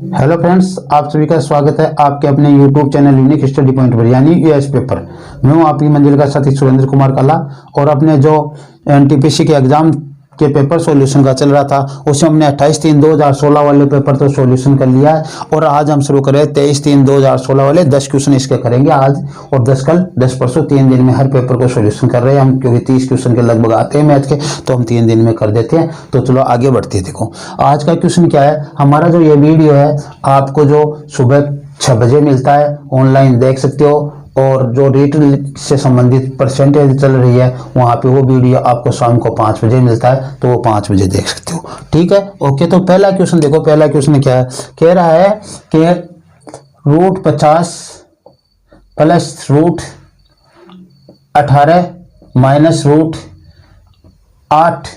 Hello friends, आप सभी का स्वागत है आपके अपने YouTube channel unique study point पर यानी यूएस पेपर। मैं हूं आपकी मंजिल का साथी सुरेंद्र कुमार काला और अपने जो एनटीपीसी के एग्जाम के पेपर सॉल्यूशन का चल रहा था उसे हमने 28/3/2016 वाले पेपर तो सॉल्यूशन कर लिया है और आज हम शुरू करें 23/3/2016 वाले 10 क्वेश्चन इसके करेंगे आज और 10 कल 10 परसों। 3 दिन में हर पेपर को सॉल्यूशन कर रहे हैं हम, क्योंकि 30 क्वेश्चन के लगभग आते हैं मैथ के, तो हम 3 दिन में कर देते हैं। तो चलो आगे बढ़ते हैं। देखो आज का क्वेश्चन क्या है। हमारा जो ये वीडियो है आपको जो सुबह 6 बजे मिलता है, ऑनलाइन देख सकते हो, और जो रेट से संबंधित परसेंटेज चल रही है वहां पे वो वीडियो आपको शाम को 5 बजे मिलता है, तो वो 5 बजे देख सकते हो। ठीक है, ओके। तो पहला क्वेश्चन देखो, पहला क्वेश्चन क्या है, कह रहा है कि √50 प्लस √18 माइनस √8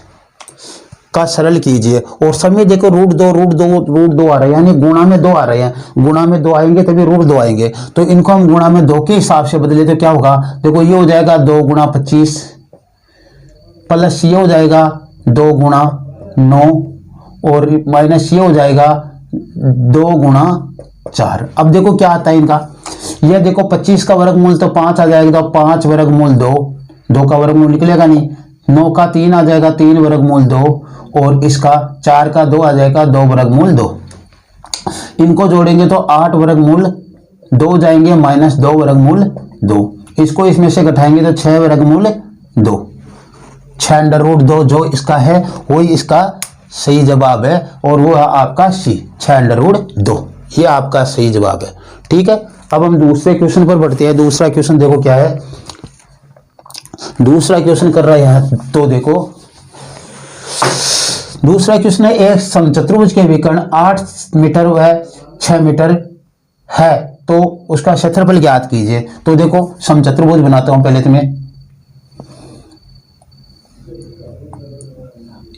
का सरल कीजिए। और समय देखो √2 आ रहा है, यानी गुणा में 2 आ रहे हैं, गुणा में 2 आएंगे तभी √2 आएंगे, तो इनको हम गुणा में 2 के हिसाब से बदले तो क्या होगा। देखो ये हो जाएगा 2 × 25 प्लस ये हो जाएगा 2 × 9 और माइनस ये हो जाएगा 2 × 4। अब देखो क्या आता है इनका, ये देखो 25 का वर्गमूल तो 5 आ जाएगा, तो 5 वर्गमूल 2 का वर्गमूल निकलेगा नहीं, 9 का 3 आ जाएगा, 3 वर्गमूल 2, और इसका 4 का 2 आ जाएगा, 2 वर्गमूल 2। इनको जोड़ेंगे तो 8 वर्गमूल 2 जाएंगे माइनस 2 वर्गमूल 2। इसको इसमें से घटाएंगे तो 6 वर्गमूल 2। 6√2 जो इसका है वही इसका सही जवाब है, और वो है आपका सी 6√2। ये आपका सही जवाब है। ठीक है, अब हम दूसरे क्वेश्चन पर बढ़ते हैं। दूसरा क्वेश्चन देखो क्या है, दूसरा क्वेश्चन कर रहे हैं। तो देखो दूसरा क्वेश्चन है, एक समचतुर्भुज के विकर्ण 8 मीटर व 6 मीटर है, तो उसका क्षेत्रफल ज्ञात कीजिए। तो देखो समचतुर्भुज बनाता हूं पहले तुम्हें।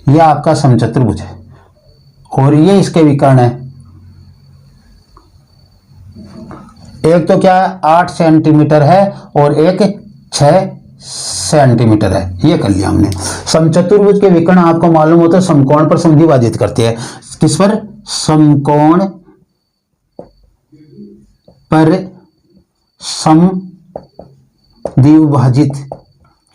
यह आपका समचतुर्भुज है और ये इसके विकर्ण है। एक तो क्या है 8 सेंटीमीटर है और एक 6 सेंटीमीटर है, ये कर लिया हमने। समचतुर्भुज के विकर्ण आपको मालूम होता है समकोण पर समद्विभाजित करते हैं। किस पर? समकोण पर समद्विभाजित,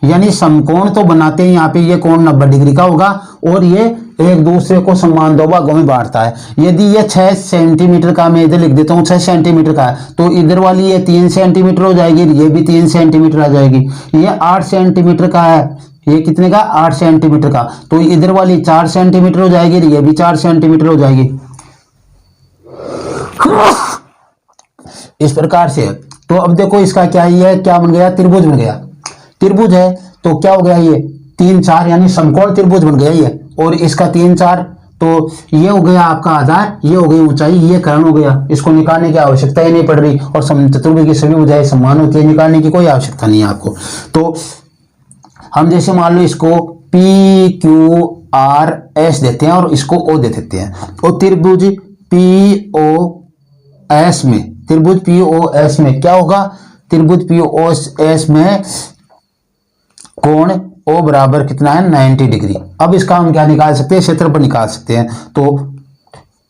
यानी समकोण तो बनाते हैं। यहाँ पे ये कोण 90 डिग्री का होगा और ये एक दूसरे को समान 2 भागों में बांटता है। यदि ये 6 सेंटीमीटर का, मैं इधर लिख देता हूँ 6 सेंटीमीटर का है, तो इधर वाली ये 3 सेंटीमीटर हो जाएगी, ये भी 3 सेंटीमीटर आ जाएगी। ये 8 सेंटीमीटर का है, ये कितने का? 8 सेंटीमीटर का, तो इधर वाली 4 सेंटीमीटर हो जाएगी, ये भी 4 सेंटीमीटर हो जाएगी। इस प्रकार से। तो अब देखो इसका क्या, ये क्या बन गया? त्रिभुज बन गया। त्रिभुज है तो क्या हो गया, ये 3 4 यानी समकोण त्रिभुज बन गया ये, और इसका 3 4, तो ये हो गया आपका आधार, ये हो गई ऊंचाई, ये कर्ण हो गया। इसको निकालने की आवश्यकता ही नहीं पड़ रही, और समचतुर्भुज की सभी भुजाएं समान होती है, निकालने की कोई आवश्यकता नहीं है आपको। तो हम जैसे मान लो इसको PQRS देते हैं और इसको O दे देते हैं, और त्रिभुज POS में, त्रिभुज POS में क्या होगा? त्रिभुज POS में कोण O बराबर कितना है? 90 डिग्री। अब इसका हम क्या निकाल सकते हैं? क्षेत्रफल निकाल सकते हैं। तो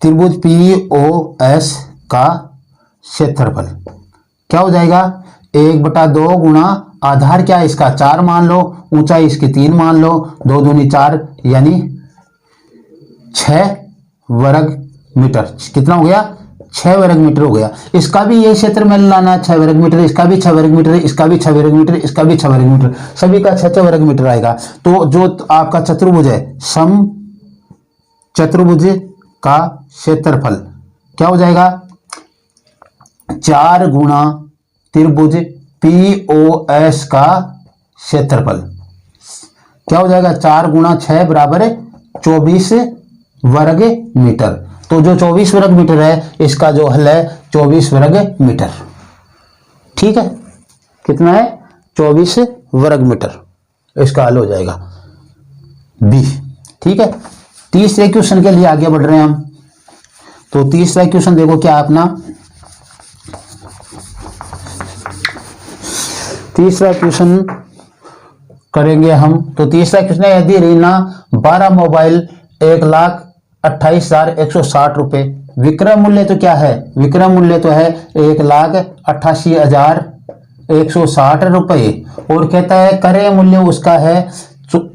त्रिभुज POS का क्षेत्रफल क्या हो जाएगा? 1/2 गुणा आधार क्या है इसका? 4 मान लो, ऊंचाई इसकी 3 मान लो, 2 दूनी 4 यानी 6 वर्ग मीटर। कितना हो गया? 6 वर्ग मीटर हो गया। इसका भी ये क्षेत्र में लाना 6 वर्ग मीटर, इसका भी 6 वर्ग मीटर, इसका भी 6 वर्ग मीटर, इसका भी 6 वर्ग मीटर, सभी का 6 वर्ग मीटर आएगा। तो जो आपका चतुर्भुज है, सम चतुर्भुज का क्षेत्रफल क्या हो जाएगा? 4 गुणा त्रिभुज POS का क्षेत्रफल क्या हो जाएगा? 4 गुणा 6 बराबर 24 वर्ग मीटर। तो जो 24 वर्ग मीटर है इसका जो हल है 24 वर्ग मीटर। ठीक है, कितना है? 24 वर्ग मीटर इसका हल हो जाएगा बी। ठीक है, तीसरे क्वेश्चन के लिए आगे बढ़ रहे हैं हम। तो तीसरा क्वेश्चन देखो क्या अपना, तीसरा क्वेश्चन करेंगे हम। तो तीसरा क्वेश्चन है, यदि रीना 12 मोबाइल 1,28,160 रुपए विक्रय मूल्य तो क्या है, विक्रय मूल्य तो है 1,88,160 रुपये। और कहता है क्रय मूल्य उसका है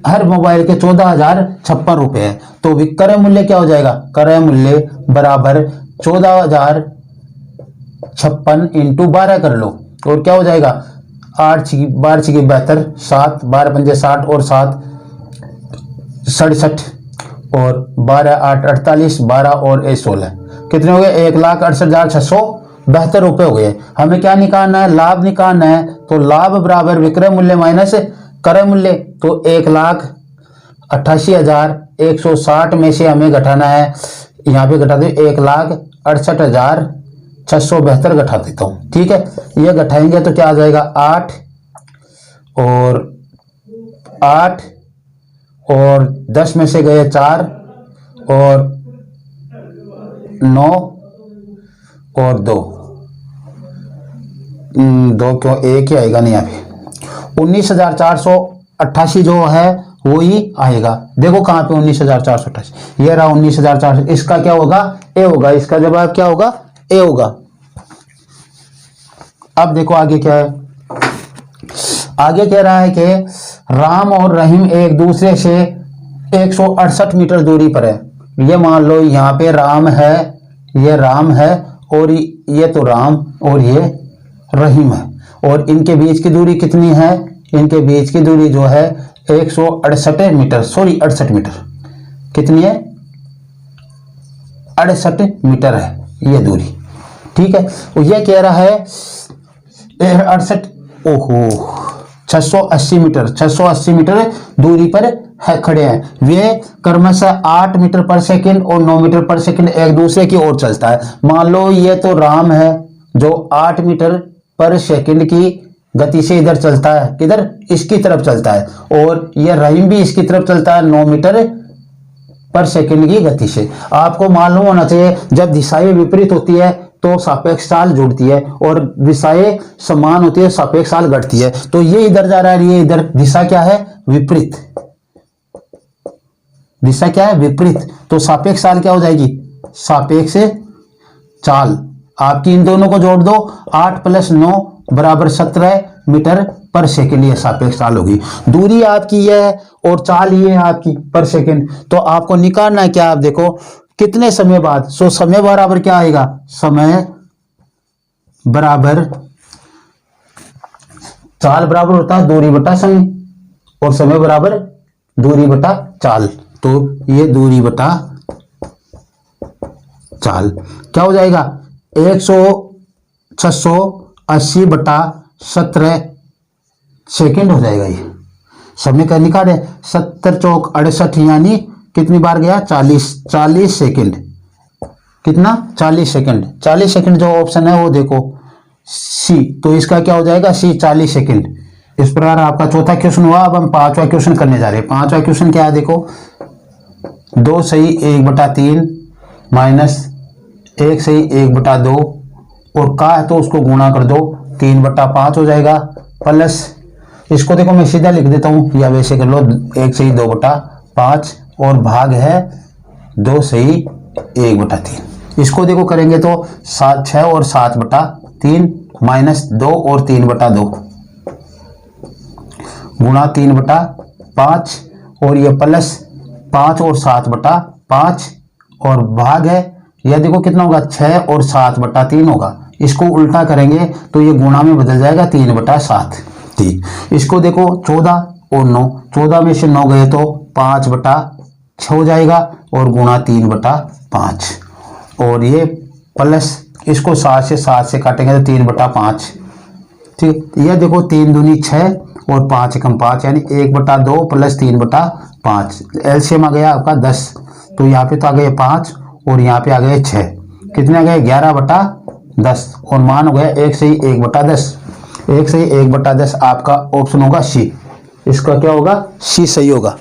हर मोबाइल के 14,056 रुपये है। तो विक्रय मूल्य क्या हो जाएगा, क्रय मूल्य बराबर 14,056 इंटू 12 कर लो, और क्या हो जाएगा 8 12 72, 7 12 पंजे 60 और 7 67 और 12 8 48, 12 और 16 कितने हो गए, 1,68,672 रुपये हो गए। हमें क्या निकालना है, लाभ निकालना है। तो लाभ बराबर विक्रय मूल्य माइनस क्रय मूल्य। तो 1,88,160 में से हमें घटाना है, यहाँ पे घटा दे 1,68,672 घटा देता हूँ, ठीक है। ये घटाएंगे तो क्या आ जाएगा 8 और 10 में से गए 4 और 9 और 2 क्यों, एक ही आएगा नहीं, यहाँ पे 19,488 जो है वो ही आएगा। देखो कहाँ पे 19,488, ये रहा 19,400। इसका क्या होगा, ए होगा, इसका जवाब क्या होगा, ए होगा। अब देखो आगे क्या है, आगे कह रहा है कि राम और रहीम एक दूसरे से 168 मीटर दूरी पर है। ये मान लो यहाँ पे राम है, ये राम है और ये तो राम और ये रहीम है, और इनके बीच की दूरी कितनी है, इनके बीच की दूरी जो है 168 मीटर, सॉरी 68 मीटर, कितनी है 68 मीटर है ये दूरी, ठीक है। तो ये कह रहा है 68 680 मीटर, 680 मीटर दूरी पर है खड़े हैं। वे क्रमशः 8 मीटर पर सेकंड और 9 मीटर पर सेकंड एक दूसरे की ओर चलता है। मान लो ये तो राम है जो 8 मीटर पर सेकंड की गति से इधर चलता है, किधर, इसकी तरफ चलता है, और ये रहीम भी इसकी तरफ चलता है 9 मीटर पर सेकंड की गति से। आपको मालूम होना चाहिए जब दिशाएं विपरीत होती है तो सापेक्ष चाल जुड़ती है, और दिशाएं समान होती है सापेक्ष चाल घटती है। तो ये इधर जा रहा है, ये इधर, दिशा क्या है, विपरीत, दिशा क्या है, विपरीत। तो सापेक्ष चाल क्या हो जाएगी, सापेक्ष चाल। आपकी इन दोनों को जोड़ दो, 8 + 9 बराबर 17 मीटर पर सेकंड, ये सापेक्ष चाल होगी। दूरी आपकी ये है और चाल ये है आपकी पर सेकंड। तो आपको निकालना है क्या, आप देखो कितने समय बाद। सो समय बराबर क्या आएगा, समय बराबर चाल बराबर होता है दूरी बटा समय, और समय बराबर दूरी बटा चाल। तो ये दूरी बटा चाल क्या हो जाएगा, 680 बटा 17 सेकंड हो जाएगा। ये समय का निकाले, 70 चौक 68 यानी कितनी बार गया, 40 सेकंड, कितना 40 सेकंड। 40 सेकंड जो ऑप्शन है वो देखो सी, तो इसका क्या हो जाएगा सी, 40 सेकंड। इस प्रकार आपका चौथा क्वेश्चन हुआ। अब हम पांचवा क्वेश्चन करने जा रहे हैं। पांचवा क्वेश्चन क्या है, देखो 2 सही 1/3 माइनस 1 सही 1/2, और का है तो उसको गुणा कर दो, 3/5 हो जाएगा, प्लस इसको देखो मैं सीधा लिख देता हूं या वैसे कर लो, 1 सही 2/5 और भाग है 2 सही 1/3। इसको देखो करेंगे तो 6 और 7/3 माइनस 2 और 3/2 गुणा 3/5, और ये प्लस 5 और 7/5 और भाग है, यह देखो कितना होगा 6 और 7/3 होगा। इसको उल्टा करेंगे तो ये गुणा में बदल जाएगा 3/7। ठीक, इसको देखो 14 और 9, 14 में से 9 गए तो 5/6 हो जाएगा, और गुणा 3/5, और ये प्लस इसको 7 से काटेंगे तो 3/5। ठीक, यह देखो 3 दूनी 6 और 5 एकम 5 यानी 1/2 प्लस 3/5। एलसीएम आ गया आपका 10, तो यहाँ पे तो आ गए 5 और यहाँ पे आ गए 6, कितने आ गए 11/10, और मान हो गया 1 सही 1/10। 1 सही 1/10 आपका ऑप्शन होगा सी। इसका क्या होगा, सी सही होगा।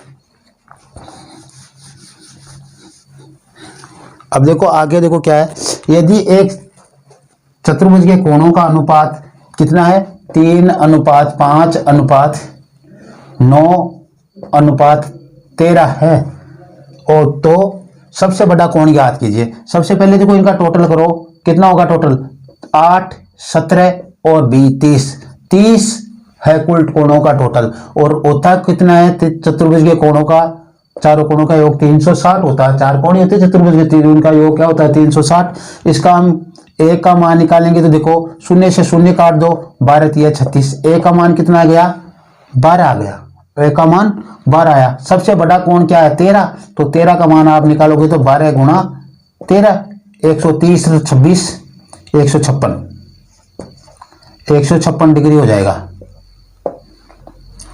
अब देखो आगे देखो क्या है, यदि एक चतुर्भुज के कोणों का अनुपात कितना है, 3:5:9:13 है, और तो सबसे बड़ा कोण ज्ञात कीजिए। सबसे पहले देखो इनका टोटल करो, कितना होगा टोटल, 8, 17 और 20, 30 है कुल कोणों का टोटल। और होता कितना है चतुर्भुज के कोणों का, चारों कोणों का योग 360 होता है। चार कोण होते हैं चतुर्भुज के, उनका योग क्या होता है 360। इसका हम एक का मान निकालेंगे तो देखो शून्य से शून्य काट दो, 12 तिया 36, एक का मान कितना आ गया 12 आ गया, एक का मान 12 आया। सबसे बड़ा कोण क्या है 13, तो 13 का मान आप निकालोगे तो 12 गुणा 13, 130 26 156, 156 डिग्री हो जाएगा।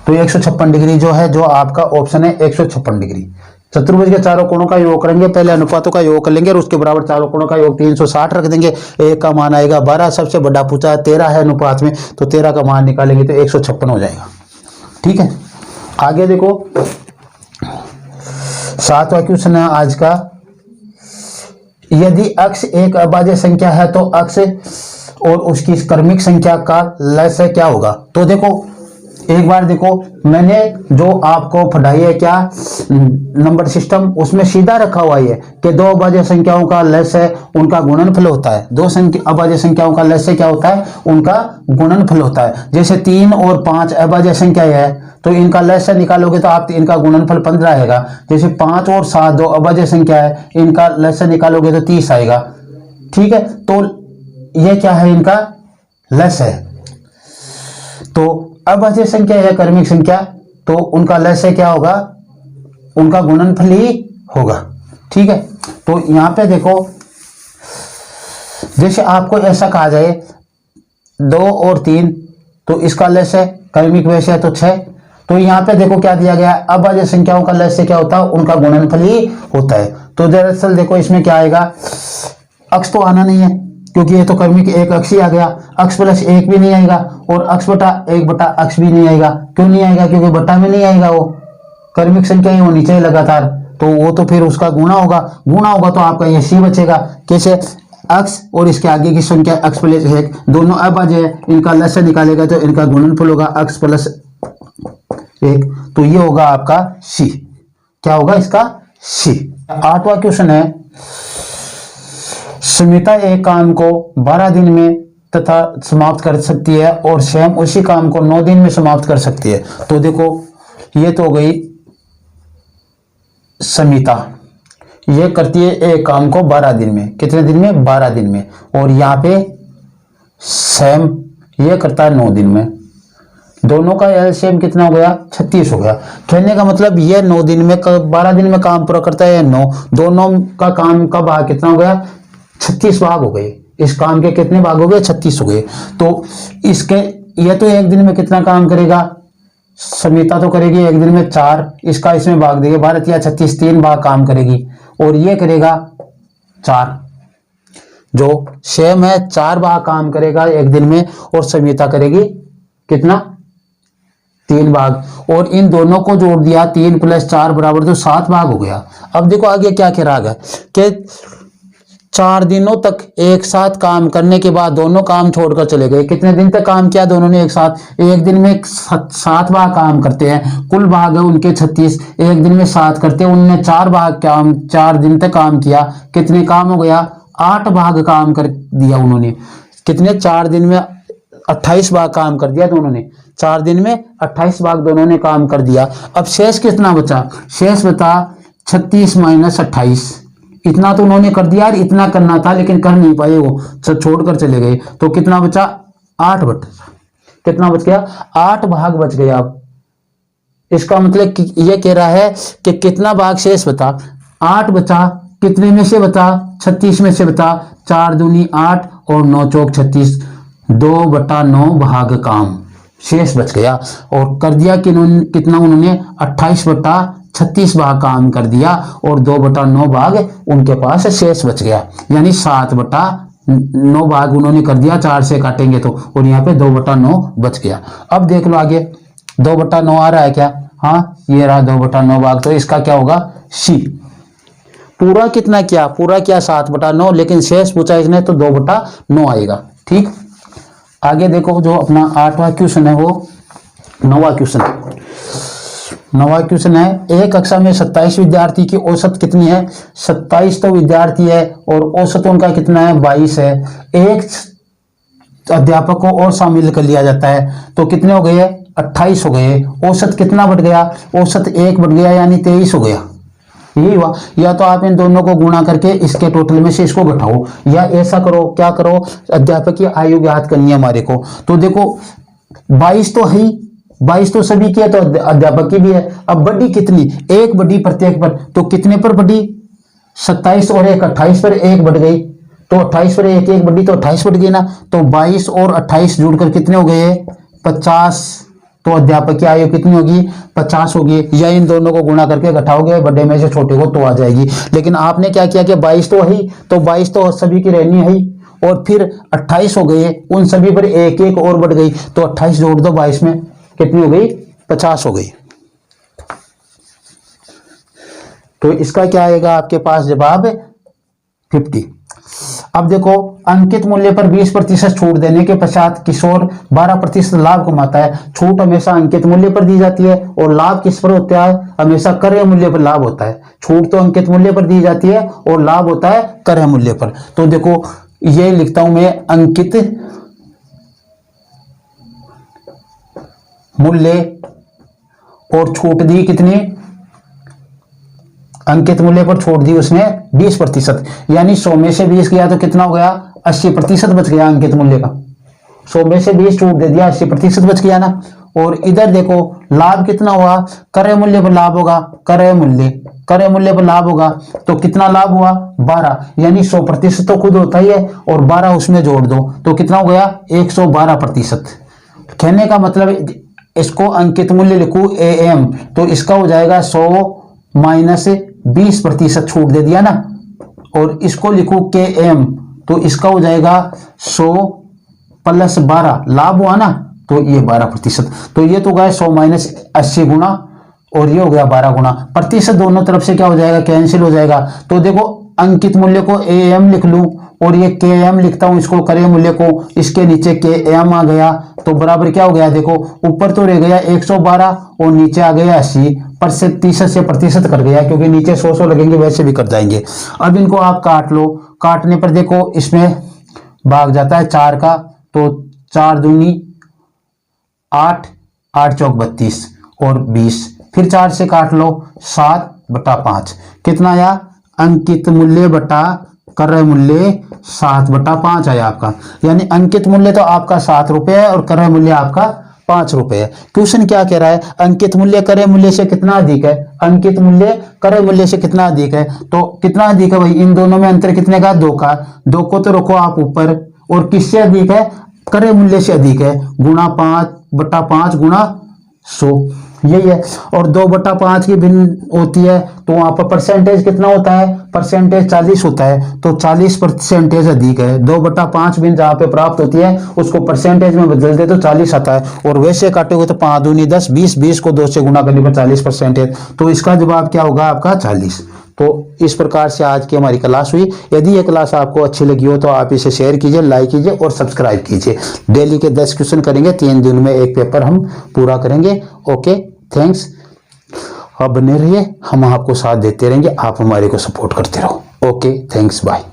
तो 156 डिग्री जो है, जो आपका ऑप्शन है 156 डिग्री। चतुर्भुज के चारों कोणों का योग करेंगे, पहले अनुपातों का योग कर लेंगे और उसके बराबर चारों कोणों का योग 360 रख देंगे। एक का मान आएगा 12, सबसे बड़ा पूछा है 13 है अनुपात में, तो 13 का मान निकालेंगे तो 156 हो जाएगा। ठीक है, आगे देखो 7वां क्वेश्चन है आज का। यदि अक्ष एक अभाज्य संख्या है तो अक्ष और उसकी क्रमिक संख्या का लसाअ क्या होगा। तो देखो एक बार देखो, मैंने जो आपको पढ़ाई है क्या नंबर सिस्टम, उसमें सीधा रखा हुआ है कि दो अभाज्य संख्याओं का लसाअ उनका गुणनफल होता है। दो अभाज्य संख्याओं का लसाअ क्या होता है, उनका गुणनफल होता है। जैसे 3 और 5 अभाज्य संख्याएं है तो इनका लसाअ निकालोगे तो आप इनका गुणनफल 15 आएगा। जैसे 5 और 7 दो अभाज्य संख्या है, इनका लसाअ निकालोगे तो 30 आएगा। ठीक है, तो ये क्या है इनका लसाअ। तो अभाज्य संख्या या क्रमिक संख्या, तो उनका लसाअ क्या होगा, उनका गुणनफल ही होगा। ठीक है, तो यहां पे देखो जैसे आपको ऐसा कहा जाए 2 और 3, तो इसका लसाअ क्रमिक वैसे है तो 6। तो यहां पे देखो क्या दिया गया है, अभाज्य संख्याओं का लसाअ क्या होता है, उनका गुणनफल ही होता है। तो दरअसल देखो इसमें क्या आएगा, अक्ष तो आना नहीं है क्योंकि ये तो क्रमिक एक अक्ष ही आ गया, अक्ष प्लस 1 भी नहीं आएगा और अक्ष बटा 1 बटा अक्ष भी नहीं आएगा। क्यों नहीं आएगा, क्योंकि बटा में नहीं आएगा, वो क्रमिक संख्या ही होनी चाहिए लगातार, तो वो तो फिर उसका गुणा होगा। गुणा होगा तो आपका ये सी बचेगा। कैसे, अक्ष और इसके आगे की संख्या अक्ष प्लस 1 दोनों अभाज्य है, इनका लसाअ निकालेगा तो इनका गुणनफल होगा अक्ष प्लस 1, तो ये होगा आपका सी। क्या होगा इसका सी। 8वां क्वेश्चन है, सुमिता एक काम को 12 दिन में तथा समाप्त कर सकती है और स्वयं उसी काम को 9 दिन में समाप्त कर सकती है। तो देखो ये तो हो गई समिता, ये करती है एक काम को 12 दिन में, कितने दिन में 12 दिन में। और यहाँ पे सैम ये करता है 9 दिन में। दोनों का एलसीएम कितना हो गया 36 हो गया। कहने का मतलब ये 9 दिन में 12 दिन में काम पूरा करता है 9, दोनों का काम का भाग कितना हो गया 36 भाग हो गए। इस काम के कितने भाग हो गए 36 हो गए। तो इसके ये तो एक दिन में कितना काम करेगा, समिता तो करेगी एक दिन में 4, इसका इसमें भाग देंगे 12 या 36, 3 भाग काम करेगी। और ये करेगा 4, जो सेम है 4 भाग काम करेगा एक दिन में और समिता करेगी कितना 3 भाग। और इन दोनों को जोड़ दिया 3 + 4 बराबर तो 7 भाग हो गया। अब देखो आगे क्या कह रहा है कि 4 दिनों तक एक साथ काम करने के बाद दोनों काम छोड़कर चले गए। कितने दिन तक काम किया दोनों ने एक साथ, एक दिन में 7 भाग काम करते हैं, कुल भाग है उनके 36, एक दिन में 7 करते हैं, उनने 4 भाग काम 4 दिन तक काम किया। कितने काम हो गया 8 भाग काम कर दिया उन्होंने। कितने 4 दिन में 28 भाग काम कर दिया दोनों ने, 4 दिन में 28 भाग दोनों ने काम कर दिया। अब शेष कितना बचा, शेष बता 36 - 28, इतना तो उन्होंने कर दिया, इतना करना था लेकिन कर नहीं पाए, वो छोड़कर चले गए। तो कितना बचा 8 बचा, कितना बच गया 8 भाग बच गया। अब इसका मतलब ये कह रहा है कि कितना भाग शेष बता, 8 बचा, कितने में से बता 36 में से बता, 4 दूनी 8 और 9 चौक 36, 2/9 भाग काम शेष बच गया। और कर दिया कि कितना उन्होंने 28/36 भाग काम कर दिया और 2/9 भाग उनके पास शेष बच गया, यानी 7/9 भाग उन्होंने कर दिया, 4 से काटेंगे तो, और यहाँ पे 2/9 बच गया। अब देख लो आगे 2/9 आ रहा है क्या, हाँ ये रहा 2/9 भाग, तो इसका क्या होगा सी। पूरा कितना किया, पूरा किया 7/9, लेकिन शेष पूछा इसने तो 2/9 आएगा। ठीक, आगे देखो जो अपना 8वां क्वेश्चन है वो 9वां क्वेश्चन। 9वां क्वेश्चन है, एक कक्षा में 27 विद्यार्थी की औसत कितनी है? 27 तो विद्यार्थी है और औसत उनका कितना है? 22 है। एक अध्यापक को और शामिल कर लिया जाता है तो कितने हो गए? 28 हो गए। औसत कितना बढ़ गया? औसत 1 बढ़ गया यानी 23 हो गया। यही हुआ। या तो आप इन दोनों को गुणा करके इसके टोटल में से इसको घटाओ, या ऐसा करो, क्या करो, अध्यापक की आयु ज्ञात करनी है हमारे को। तो देखो 22 तो है ही, 22 तो सभी की है, तो अध्यापक की भी है। अब बढ़ी कितनी? 1 बढ़ी प्रत्येक पर, तो कितने पर बढ़ी? 27 और 1 28 पर 1 बढ़ गई, तो 28 पर 1 बढ़ी तो 28 बढ़ गई ना। तो 22 और 28 जुड़कर कितने हो गए? 50। तो अध्यापक की आयु कितनी होगी? 50 होगी। या इन दोनों को गुणा करके घटाओगे बड़े में से छोटे को तो आ जाएगी। लेकिन आपने क्या किया कि 22 तो है ही, तो 22 तो सभी की रहनी है ही, और फिर 28 हो गए, उन सभी पर 1 और बढ़ गई, तो 28 जोड़ दो 22 में, कितनी हो गई? 50 हो गई। तो इसका क्या आएगा आपके पास जवाब? 50। अब देखो, अंकित मूल्य पर 20% छूट देने के पश्चात किशोर 12% लाभ कमाता है। छूट हमेशा अंकित मूल्य पर दी जाती है और लाभ किस पर होता है? हमेशा क्रय मूल्य पर लाभ होता है। छूट तो अंकित मूल्य पर दी जाती है और लाभ होता है क्रय मूल्य पर। तो देखो ये लिखता हूं मैं, अंकित मूल्य और छूट दी कितनी? अंकित मूल्य पर छोड़ दी उसने 20%, यानी 100 में से 20 गया तो कितना हो गया? 80% बच गया अंकित मूल्य का। 100 में से 20 छूट दे दिया, 80% बच गया ना। और इधर देखो लाभ कितना हुआ? क्रय मूल्य पर लाभ होगा, क्रय मूल्य पर लाभ होगा, तो कितना लाभ हुआ? 12, यानी 100% तो खुद होता ही है और 12 उसमें जोड़ दो तो कितना हो गया? 112%। कहने का मतलब इसको अंकित मूल्य लिखूं AM, तो इसका हो जाएगा 100 माइनस 20% छूट दे दिया ना, और इसको लिखूं KM, तो इसका हो जाएगा 100 प्लस 12 लाभ हुआ ना, तो ये 12%। तो ये तो गया 100 माइनस 80 गुना, और ये हो गया 12 गुना। प्रतिशत दोनों तरफ से क्या हो जाएगा? कैंसिल हो जाएगा। तो देखो अंकित मूल्य को AM लिख लूं और ये KM लिखता हूं, इसको क्रय मूल्य को, इसके नीचे KM आ गया, तो बराबर क्या हो गया? देखो ऊपर तो रह गया 112 और नीचे आ गया 80। प्रतिशत से प्रतिशत कर गया, क्योंकि नीचे 100 लगेंगे, वैसे भी कर जाएंगे। अब इनको आप काट लो, काटने पर देखो इसमें भाग जाता है 4 का, तो 4 दूनी 8, 8 चौक 32 और 20, फिर 4 से काट लो 7/5, कितना आया? अंकित मूल्य बटा क्रय मूल्य 7/5 आया आपका। यानी अंकित मूल्य तो आपका 7 रुपए है और क्रय मूल्य आपका 5 रुपए है। क्वेश्चन क्या कह रहा है? अंकित मूल्य क्रय मूल्य से कितना अधिक है? अंकित मूल्य क्रय मूल्य से कितना अधिक है? तो कितना अधिक है भाई? इन दोनों में अंतर कितने का? 2 का। 2 को तो रखो आप ऊपर, और किससे अधिक है? क्रय मूल्य से अधिक है, गुणा 5/5 गुणा 100, यही है। और 2/5 की भिन्न होती है, तो वहां पर परसेंटेज कितना होता है? परसेंटेज 40 होता है, तो 40% अधिक है। 2/5 भिन्न जहां पे प्राप्त होती है उसको परसेंटेज में बदल दे तो 40 आता है, और वैसे काटोगे तो 5 दूनी 10, 20 को 2 से गुना करने पर 40%। तो इसका जवाब क्या होगा आपका? 40। तो इस प्रकार से आज की हमारी क्लास हुई। यदि ये क्लास आपको अच्छी लगी हो तो आप इसे शेयर कीजिए, लाइक कीजिए और सब्सक्राइब कीजिए। डेली के 10 क्वेश्चन करेंगे, 3 दिन में 1 पेपर हम पूरा करेंगे। Okay, thanks. आप बने रहिए, हम आपको साथ देते रहेंगे, आप हमारे को सपोर्ट करते रहो। Okay, thanks, bye.